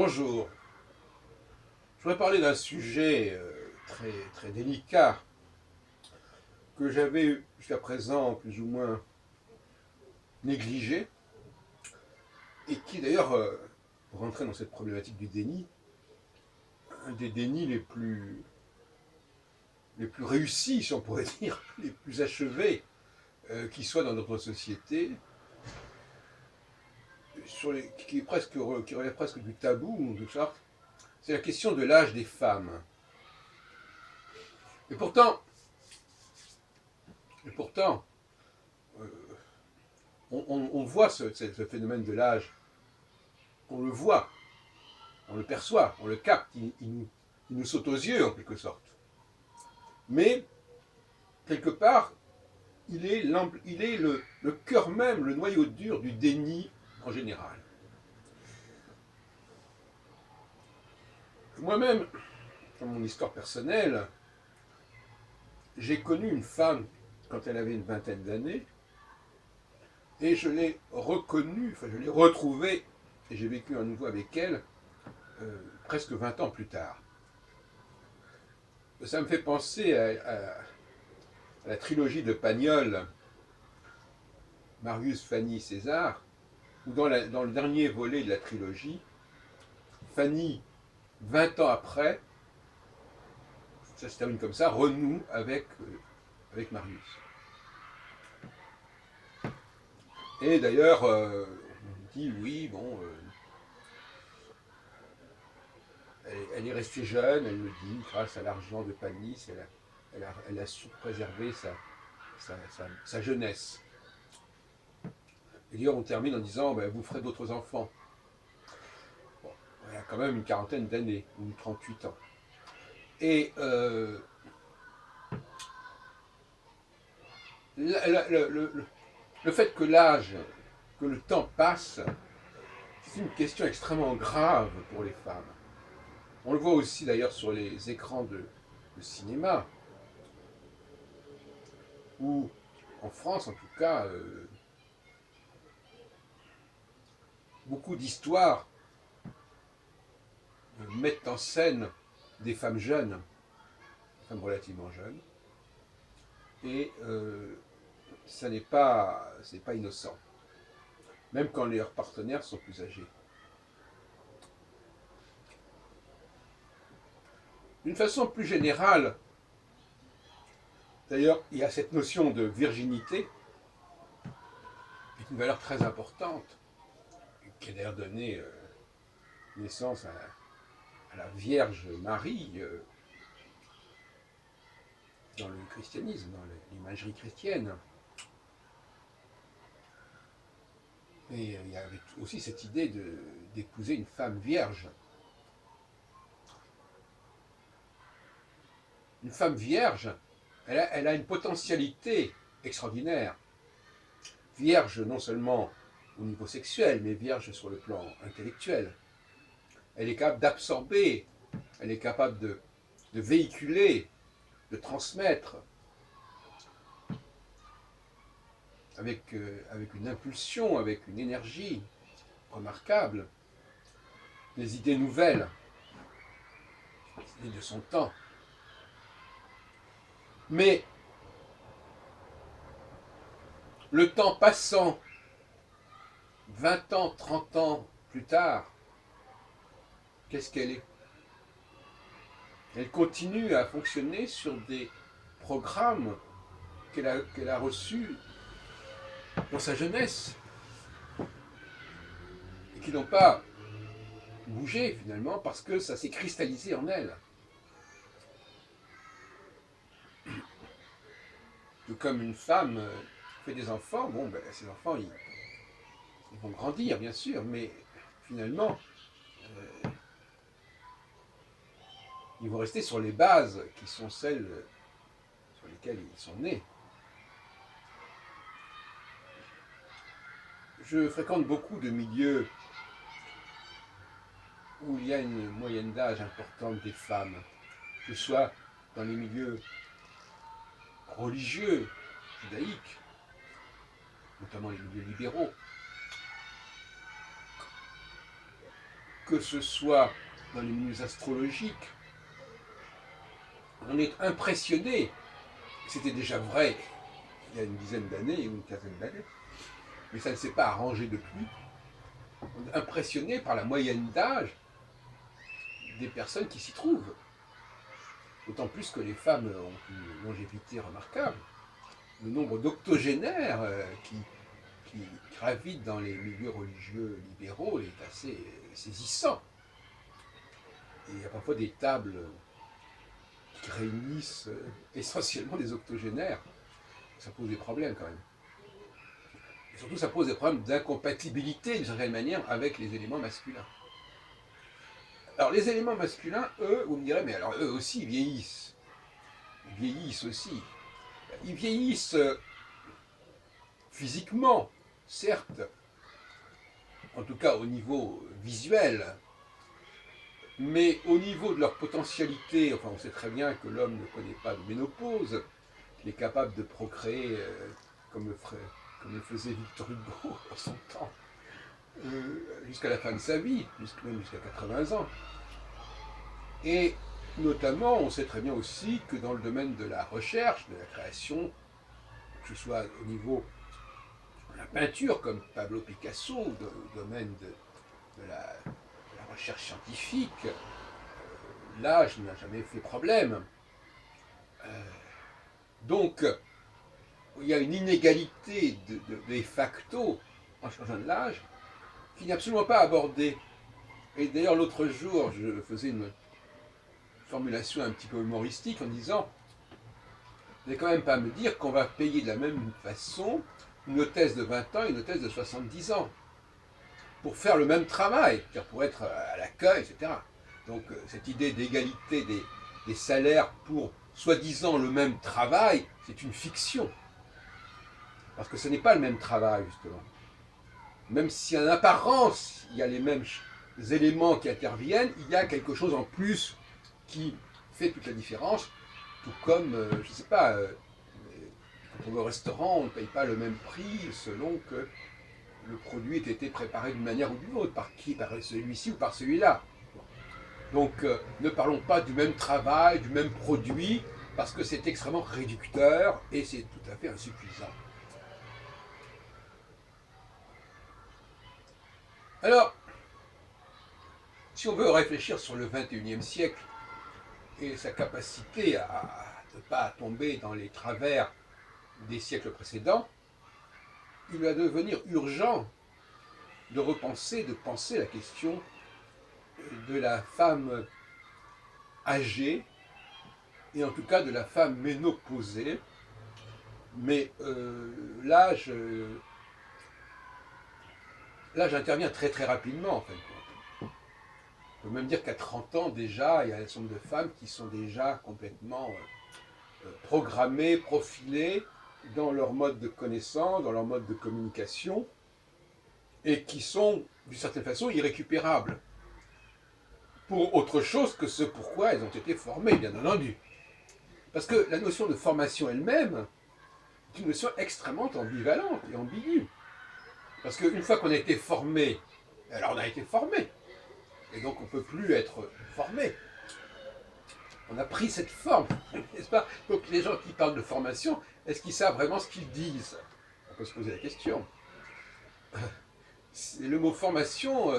Bonjour, je voudrais parler d'un sujet très, très délicat que j'avais jusqu'à présent plus ou moins négligé et qui d'ailleurs, pour rentrer dans cette problématique du déni, un des dénis les plus réussis, si on pourrait dire, les plus achevés qui soient dans notre société, qui relève presque du tabou, de sorte, c'est la question de l'âge des femmes. Et pourtant, et pourtant euh, on voit ce phénomène de l'âge, on le voit, on le perçoit, on le capte, il nous saute aux yeux en quelque sorte. Mais, quelque part, il est le cœur même, le noyau dur du déni en général. Moi-même, dans mon histoire personnelle, j'ai connu une femme quand elle avait une vingtaine d'années, et je l'ai reconnue, enfin je l'ai retrouvée, et j'ai vécu à nouveau avec elle presque 20 ans plus tard. Ça me fait penser à la trilogie de Pagnol, Marius, Fanny, César, où dans le dernier volet de la trilogie, Fanny, 20 ans après, ça se termine comme ça, renoue avec Marius. Et d'ailleurs, on dit oui, bon, elle est restée jeune, elle me dit, grâce à l'argent de Panis, elle a su préserver sa jeunesse. Et d'ailleurs, on termine en disant, ben, vous ferez d'autres enfants. Bon, elle a quand même une quarantaine d'années, ou 38 ans. Et le fait que l'âge, que le temps passe, c'est une question extrêmement grave pour les femmes. On le voit aussi d'ailleurs sur les écrans de cinéma, où, en France en tout cas, beaucoup d'histoires mettent en scène des femmes jeunes, des femmes relativement jeunes, et ça n'est pas innocent, même quand leurs partenaires sont plus âgés. D'une façon plus générale, d'ailleurs, il y a cette notion de virginité, qui est une valeur très importante, qui a d'ailleurs donné naissance à la Vierge Marie dans le christianisme, dans l'imagerie chrétienne. Et il y avait aussi cette idée d'épouser une femme vierge. Une femme vierge, elle a une potentialité extraordinaire. Vierge non seulement au niveau sexuel, mais vierge sur le plan intellectuel. Elle est capable d'absorber, elle est capable de véhiculer, de transmettre avec une impulsion, avec une énergie remarquable, des idées nouvelles, des idées de son temps. Mais le temps passant, 20 ans, 30 ans plus tard, qu'est-ce qu'elle est? Elle continue à fonctionner sur des programmes qu'elle a reçus dans sa jeunesse et qui n'ont pas bougé finalement parce que ça s'est cristallisé en elle. Tout comme une femme fait des enfants, bon, ben, ces enfants, ils vont grandir, bien sûr, mais finalement, ils vont rester sur les bases qui sont celles sur lesquelles ils sont nés. Je fréquente beaucoup de milieux où il y a une moyenne d'âge importante des femmes, que ce soit dans les milieux religieux, judaïques, notamment les milieux libéraux, que ce soit dans les milieux astrologiques, on est impressionné, c'était déjà vrai il y a une dizaine d'années ou une quinzaine d'années, mais ça ne s'est pas arrangé depuis, on est impressionné par la moyenne d'âge des personnes qui s'y trouvent. D'autant plus que les femmes ont une longévité remarquable. Le nombre d'octogénaires qui gravitent dans les milieux religieux libéraux est assez saisissant. Et il y a parfois des tables qui réunissent essentiellement des octogénaires. Ça pose des problèmes quand même. Et surtout, ça pose des problèmes d'incompatibilité d'une certaine manière avec les éléments masculins. Alors les éléments masculins, eux, vous me direz, mais alors eux aussi ils vieillissent. Ils vieillissent aussi. Ils vieillissent physiquement, certes, en tout cas au niveau visuel, mais au niveau de leur potentialité, enfin on sait très bien que l'homme ne connaît pas de ménopause, qu'il est capable de procréer comme le faisait Victor Hugo en son temps, jusqu'à la fin de sa vie, même jusqu'à 80 ans. Et notamment, on sait très bien aussi que dans le domaine de la recherche, de la création, que ce soit au niveau de la peinture, comme Pablo Picasso, ou dans le domaine de la recherche scientifique, l'âge n'a jamais fait problème. Donc, il y a une inégalité de facto en changeant de l'âge qui n'est absolument pas abordée. Et d'ailleurs, l'autre jour, je faisais une formulation un petit peu humoristique en disant vous n'allez quand même pas me dire qu'on va payer de la même façon une hôtesse de 20 ans et une hôtesse de 70 ans pour faire le même travail, c'est-à-dire pour être à l'accueil, etc. Donc cette idée d'égalité des salaires pour soi-disant le même travail, c'est une fiction. Parce que ce n'est pas le même travail, justement. Même si en apparence, il y a les mêmes éléments qui interviennent, il y a quelque chose en plus qui fait toute la différence, tout comme, je ne sais pas, quand on va au restaurant, on ne paye pas le même prix selon que le produit ait été préparé d'une manière ou d'une autre, par qui, par celui-ci ou par celui-là. Donc ne parlons pas du même travail, du même produit, parce que c'est extrêmement réducteur et c'est tout à fait insuffisant. Alors, si on veut réfléchir sur le XXIe siècle et sa capacité à ne pas tomber dans les travers des siècles précédents, il va devenir urgent de repenser, de penser la question de la femme âgée, et en tout cas de la femme ménopausée, mais l'âge intervient très très rapidement en fait. On peut même dire qu'à 30 ans déjà, il y a un certain nombre de femmes qui sont déjà complètement programmées, profilées dans leur mode de connaissance, dans leur mode de communication, et qui sont d'une certaine façon irrécupérables pour autre chose que ce pourquoi elles ont été formées, bien entendu. Parce que la notion de formation elle-même est une notion extrêmement ambivalente et ambiguë. Parce qu'une fois qu'on a été formé, alors on a été formé. Et donc on ne peut plus être formé. On a pris cette forme, n'est-ce pas? Donc les gens qui parlent de formation, est-ce qu'ils savent vraiment ce qu'ils disent? On peut se poser la question. Le mot formation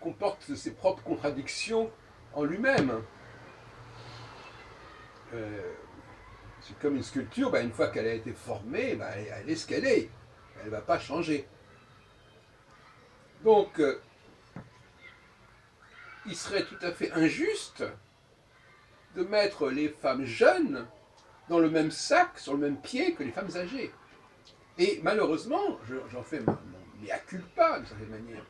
comporte ses propres contradictions en lui-même. C'est comme une sculpture, une fois qu'elle a été formée, elle est ce qu'elle est. Elle ne va pas changer. Donc, il serait tout à fait injuste de mettre les femmes jeunes dans le même sac, sur le même pied que les femmes âgées. Et malheureusement, j'en fais mon mea culpa d'une certaine manière.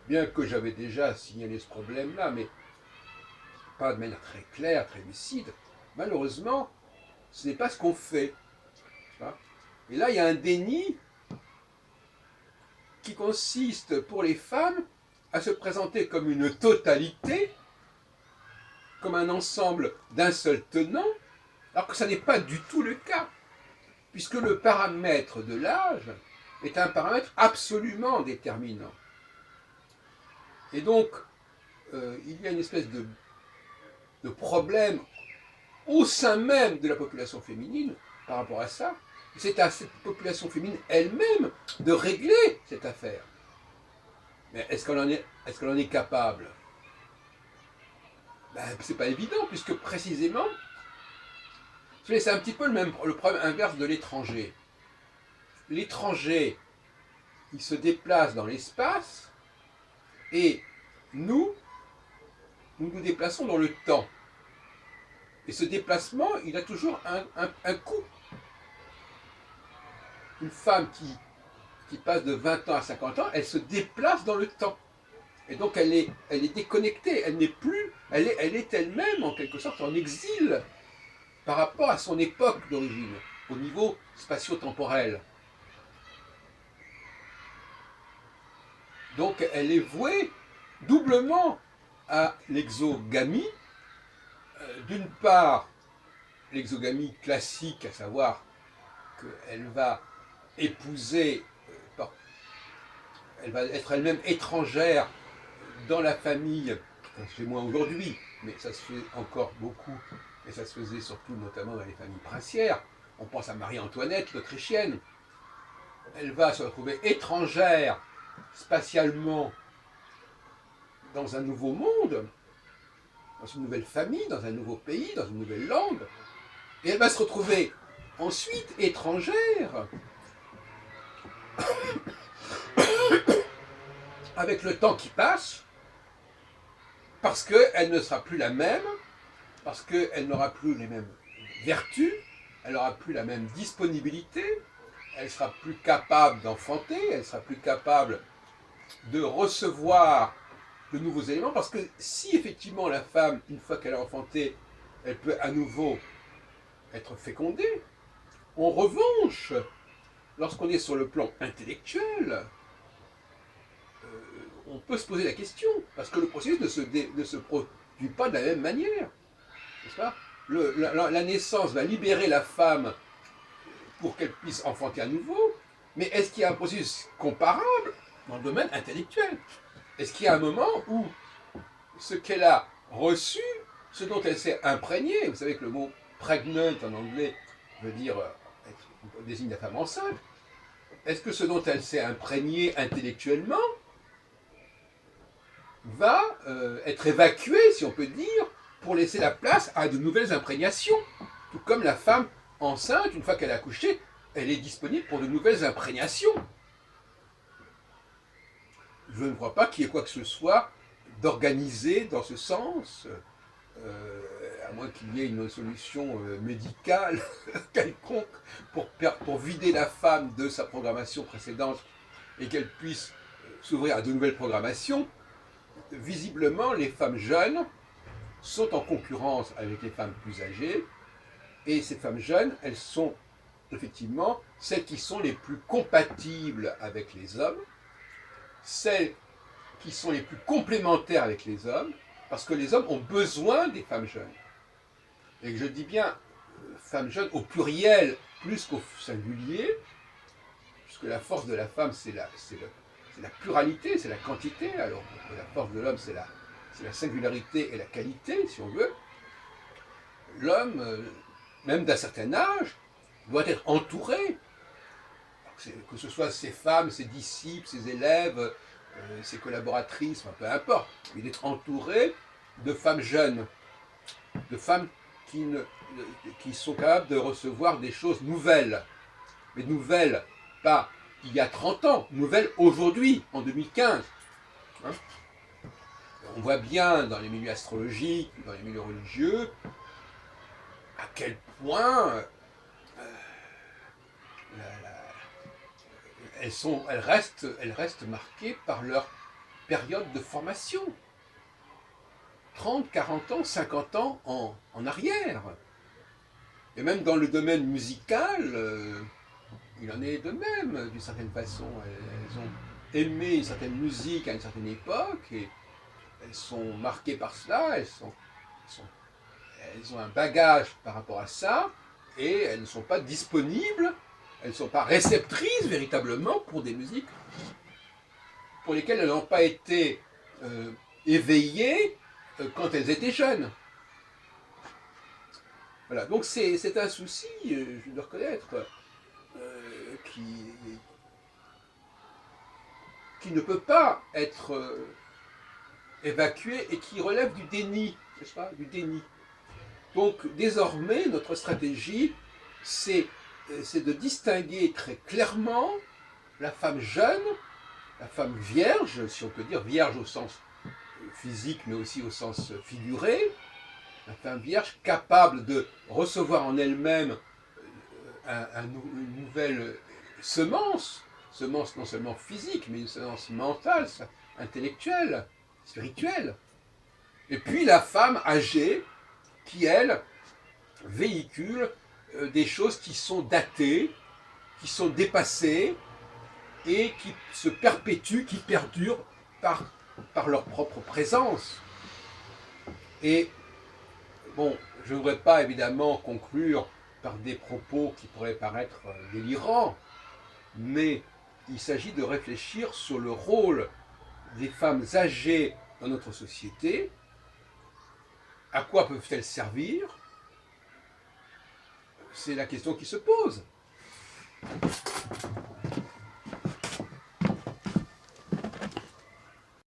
Bien que j'avais déjà signalé ce problème-là, mais pas de manière très claire, très lucide, malheureusement, ce n'est pas ce qu'on fait. Et là, il y a un déni qui consiste pour les femmes à se présenter comme une totalité, comme un ensemble d'un seul tenant, alors que ça n'est pas du tout le cas, puisque le paramètre de l'âge est un paramètre absolument déterminant. Et donc, il y a une espèce de problème au sein même de la population féminine par rapport à ça. C'est à cette population féminine elle-même de régler cette affaire. Mais est-ce qu'elle en est capable? Ben, c'est pas évident, puisque précisément, c'est un petit peu le problème inverse de l'étranger. L'étranger, il se déplace dans l'espace, et nous nous déplaçons dans le temps. Et ce déplacement, il a toujours un coût. Une femme qui passe de 20 ans à 50 ans, elle se déplace dans le temps. Et donc elle est déconnectée, elle n'est plus, elle est elle-même en quelque sorte en exil par rapport à son époque d'origine, au niveau spatio-temporel. Donc elle est vouée doublement à l'exogamie. D'une part, l'exogamie classique, à savoir qu'elle va épouser, elle va être elle-même étrangère dans la famille. Ça se fait moins aujourd'hui, mais ça se fait encore beaucoup, et ça se faisait surtout notamment dans les familles princières. On pense à Marie-Antoinette, l'Autrichienne. Elle va se retrouver étrangère spatialement dans un nouveau monde, dans une nouvelle famille, dans un nouveau pays, dans une nouvelle langue. Et elle va se retrouver ensuite étrangère avec le temps qui passe, parce qu'elle ne sera plus la même, parce qu'elle n'aura plus les mêmes vertus, elle n'aura plus la même disponibilité, elle sera plus capable d'enfanter, elle sera plus capable de recevoir de nouveaux éléments, parce que si effectivement la femme, une fois qu'elle a enfanté, elle peut à nouveau être fécondée, en revanche, lorsqu'on est sur le plan intellectuel, on peut se poser la question, parce que le processus ne se produit pas de la même manière. N'est-ce pas? La naissance va libérer la femme pour qu'elle puisse enfanter à nouveau, mais est-ce qu'il y a un processus comparable dans le domaine intellectuel? Est-ce qu'il y a un moment où ce qu'elle a reçu, ce dont elle s'est imprégnée, vous savez que le mot pregnant en anglais veut dire désigne la femme enceinte, est-ce que ce dont elle s'est imprégnée intellectuellement va être évacué, si on peut dire, pour laisser la place à de nouvelles imprégnations? Tout comme la femme enceinte, une fois qu'elle a accouché, elle est disponible pour de nouvelles imprégnations. Je ne crois pas qu'il y ait quoi que ce soit d'organisé dans ce sens, à moins qu'il y ait une solution médicale quelconque pour vider la femme de sa programmation précédente et qu'elle puisse s'ouvrir à de nouvelles programmations. Visiblement, les femmes jeunes sont en concurrence avec les femmes plus âgées, et ces femmes jeunes, elles sont effectivement celles qui sont les plus compatibles avec les hommes, celles qui sont les plus complémentaires avec les hommes, parce que les hommes ont besoin des femmes jeunes. Et je dis bien femmes jeunes au pluriel plus qu'au singulier, puisque la force de la femme, c'est la pluralité, c'est la quantité, alors la force de l'homme, c'est la singularité et la qualité, si on veut. L'homme, même d'un certain âge, doit être entouré, que ce soit ses femmes, ses disciples, ses élèves, ses collaboratrices, enfin, peu importe, il est entouré de femmes jeunes, de femmes qui sont capables de recevoir des choses nouvelles, mais nouvelles, pas il y a 30 ans, nouvelles aujourd'hui, en 2015. Hein? On voit bien dans les milieux astrologiques, dans les milieux religieux, à quel point elles restent marquées par leur période de formation. 30, 40 ans, 50 ans en arrière. Et même dans le domaine musical, il en est de même, d'une certaine façon. Elles ont aimé une certaine musique à une certaine époque, et elles sont marquées par cela, elles ont un bagage par rapport à ça, et elles ne sont pas disponibles, elles ne sont pas réceptrices véritablement pour des musiques pour lesquelles elles n'ont pas été éveillées quand elles étaient jeunes. Voilà, donc c'est un souci, je dois reconnaître, qui ne peut pas être évacué et qui relève du déni, n'est-ce pas, du déni. Donc désormais, notre stratégie, c'est de distinguer très clairement la femme jeune, la femme vierge, si on peut dire vierge au sens physique, mais aussi au sens figuré, la femme vierge capable de recevoir en elle-même une nouvelle semence non seulement physique, mais une semence mentale, intellectuelle, spirituelle. Et puis la femme âgée, qui, elle, véhicule des choses qui sont datées, qui sont dépassées, et qui se perpétuent, qui perdurent par leur propre présence. Et bon, je ne voudrais pas évidemment conclure par des propos qui pourraient paraître délirants, mais il s'agit de réfléchir sur le rôle des femmes âgées dans notre société, à quoi peuvent-elles servir? C'est la question qui se pose.